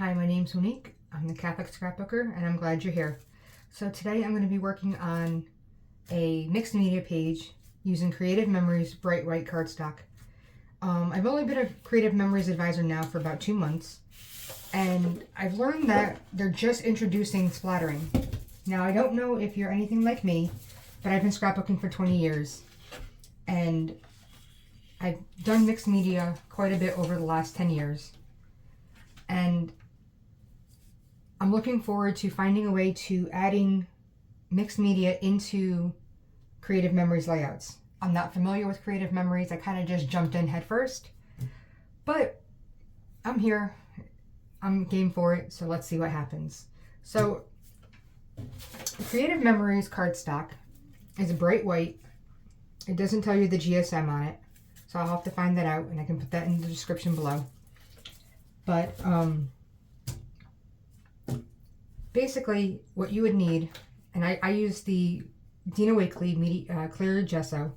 Hi, my name's Monique. I'm the Catholic scrapbooker and I'm glad you're here. So today I'm going to be working on a mixed media page using Creative Memories Bright White Cardstock. I've only been a Creative Memories advisor now for about 2 months, and I've learned that they're just introducing splattering. Now I don't know if you're anything like me, but I've been scrapbooking for 20 years and I've done mixed media quite a bit over the last 10 years. And I'm looking forward to finding a way to adding mixed media into Creative Memories layouts. I'm not familiar with Creative Memories. I kind of just jumped in head first, but I'm here. I'm game for it, so let's see what happens. So Creative Memories cardstock is a bright white. It doesn't tell you the GSM on it, so I'll have to find that out, and I can put that in the description below. But basically what you would need, and I use the Dina Wakley clear gesso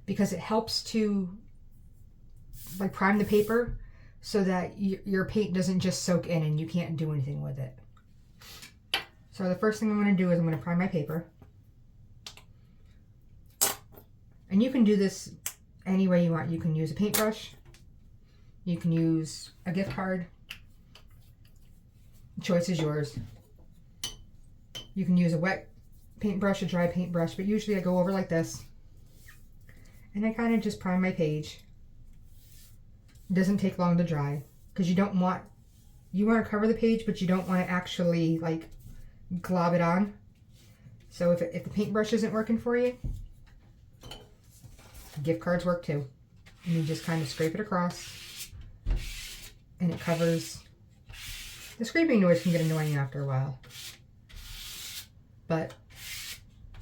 because it helps to like prime the paper so that your paint doesn't just soak in and you can't do anything with it. So the first thing I'm going to do is I'm going to prime my paper. And you can do this any way you want. You can use a paintbrush. You can use a gift card. The choice is yours. You can use a wet paintbrush, a dry paintbrush, but usually I go over like this. And I kind of just prime my page. It doesn't take long to dry because you want to cover the page, but you don't want to actually like glob it on. So if the paintbrush isn't working for you, gift cards work too. And you just kind of scrape it across. And it covers. The scraping noise can get annoying after a while, but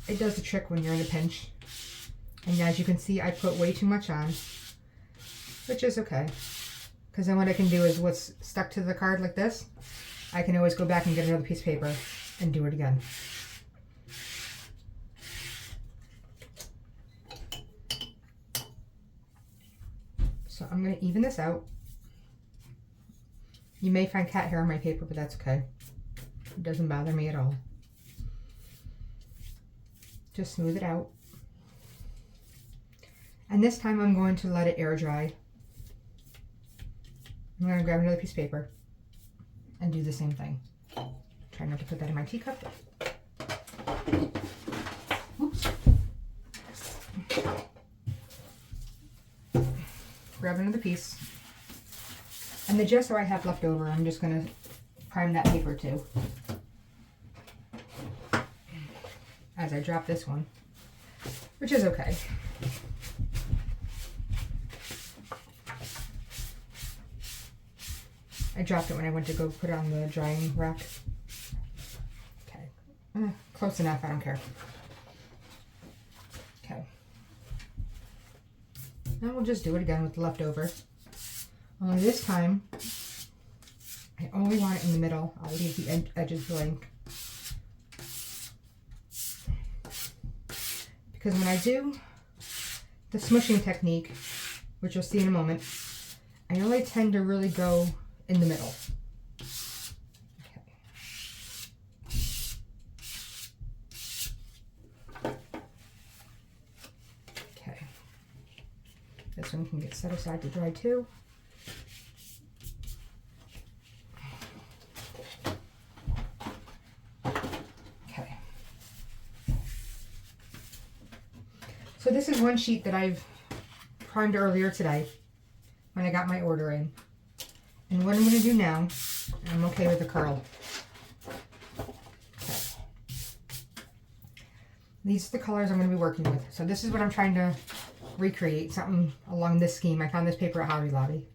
it does the trick when you're in a pinch. And as you can see, I put way too much on, which is okay, because then what I can do is what's stuck to the card like this, I can always go back and get another piece of paper and do it again. So I'm going to even this out. You may find cat hair on my paper, but that's okay. It doesn't bother me at all. Just smooth it out. And this time I'm going to let it air dry. I'm going to grab another piece of paper and do the same thing. Try not to put that in my teacup. Oops. Grab another piece. And the gesso I have left over, I'm just going to prime that paper too. As I drop this one, which is okay. I dropped it when I went to go put it on the drying rack. Okay, close enough, I don't care. Okay. Now we'll just do it again with the leftover. Only this time, I only want it in the middle. I'll leave the edges blank. Because when I do the smooshing technique, which you'll see in a moment, I only tend to really go in the middle. Okay. This one can get set aside to dry too. So this is one sheet that I've primed earlier today when I got my order in. And what I'm going to do now, I'm okay with the curl. Okay. These are the colors I'm going to be working with. So this is what I'm trying to recreate, something along this scheme. I found this paper at Hobby Lobby.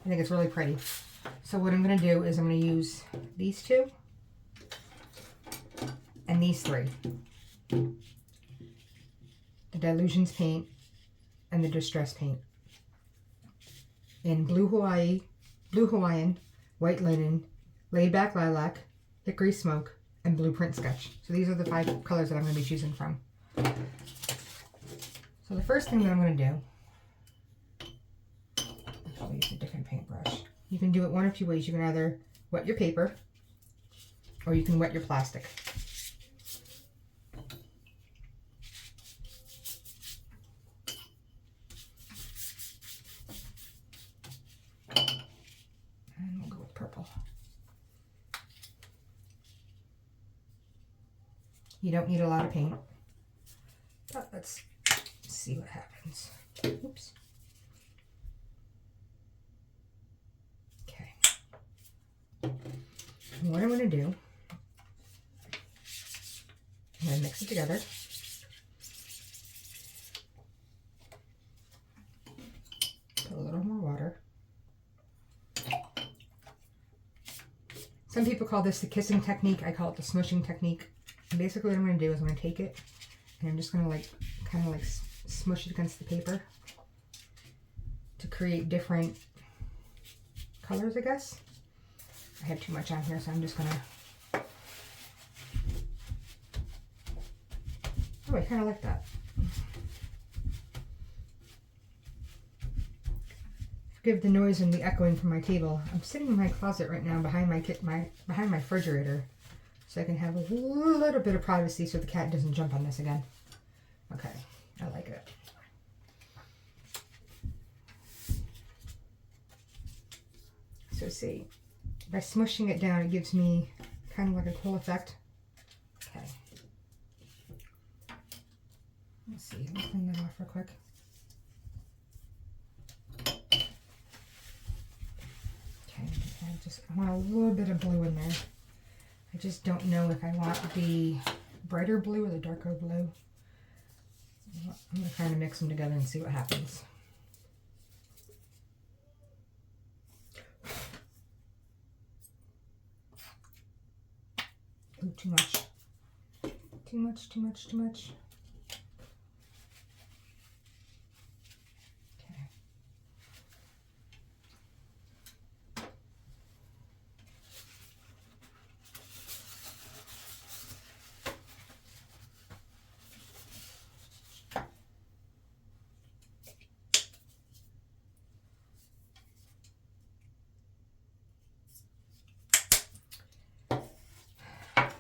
I think it's really pretty. So what I'm going to do is I'm going to use these two and these three. The Dylusions paint and the Distress paint in Blue Hawaiian, White Linen, Laid Back Lilac, Hickory Smoke, and Blueprint Sketch. So these are the 5 colors that I'm going to be choosing from. So the first thing that I'm going to do, I'll use a different paintbrush. You can do it one of two ways. You can either wet your paper, or you can wet your plastic. And we'll go with purple. You don't need a lot of paint, but let's see what happens. Oops. Okay. And what I'm going to do, I'm going to mix it together. Put a little more water. Some people call this the kissing technique. I call it the smooshing technique. And basically what I'm going to do is I'm going to take it and I'm just going to kind of smush it against the paper to create different colors, I guess. I have too much on here, so I'm just going to... Oh, I kind of like that. Forgive the noise and the echoing from my table. I'm sitting in my closet right now behind my refrigerator, so I can have a little bit of privacy so the cat doesn't jump on this again. Okay, I like it. So see, by smushing it down, it gives me kind of like a cool effect. Okay. Let's see, let me clean that off real quick. Okay, I want a little bit of blue in there. I just don't know if I want the brighter blue or the darker blue. I'm going to kind of mix them together and see what happens. Ooh, too much. Too much, too much, too much.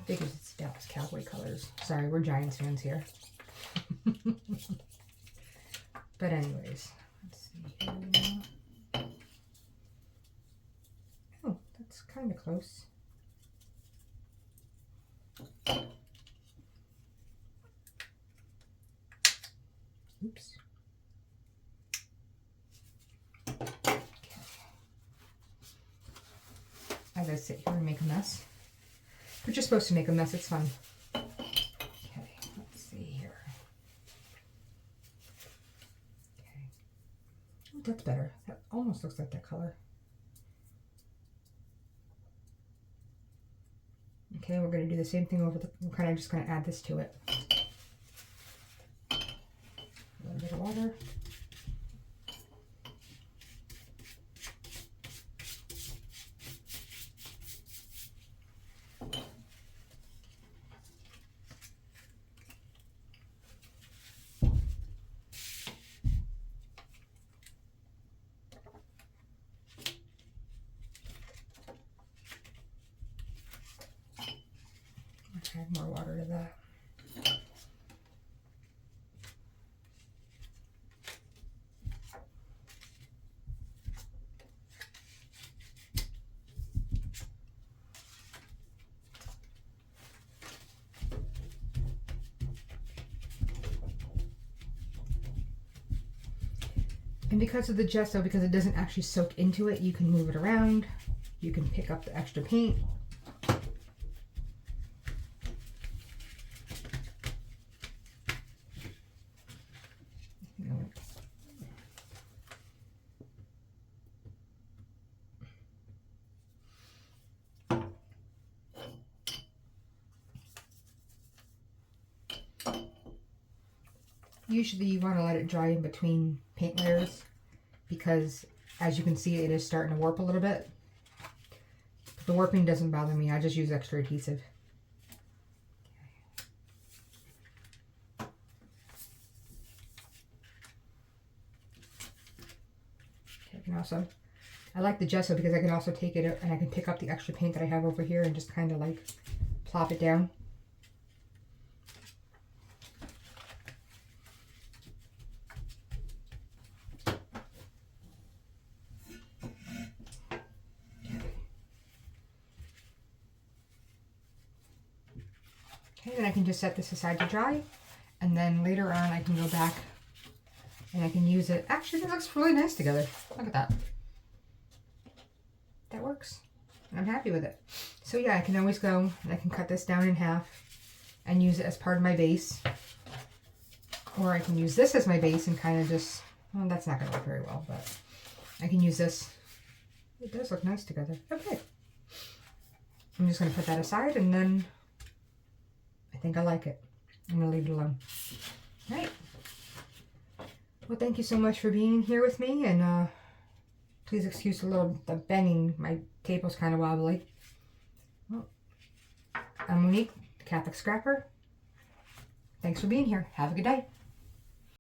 Because it's Dallas Cowboy colors. Sorry, we're Giants fans here. But anyways, let's see here. Oh, that's kind of close. Oops. Okay. As I sit here and make a mess. But you're supposed to make a mess, it's fun. Okay, let's see here. Okay. Oh, that's better. That almost looks like that color. Okay, we're going to do the same thing over we're kind of just going to add this to it. A little bit of water. Add more water to that. And because of the gesso, because it doesn't actually soak into it, you can move it around. You can pick up the extra paint. Usually you want to let it dry in between paint layers because, as you can see, it is starting to warp a little bit. The warping doesn't bother me. I just use extra adhesive. Okay, you can also I like the gesso because I can also take it and I can pick up the extra paint that I have over here and just kind of like plop it down. Okay, then I can just set this aside to dry, and then later on I can go back and I can use it. Actually, it looks really nice together. Look at that. That works. And I'm happy with it. So yeah, I can always go and I can cut this down in half and use it as part of my base. Or I can use this as my base and kind of just, well, that's not going to work very well, but I can use this. It does look nice together. Okay. I'm just going to put that aside, and then I think I like it. I'm going to leave it alone. All right. Well, thank you so much for being here with me, and please excuse the banging. My table's kind of wobbly. Well, I'm Monique, the Catholic Scrapper. Thanks for being here. Have a good day.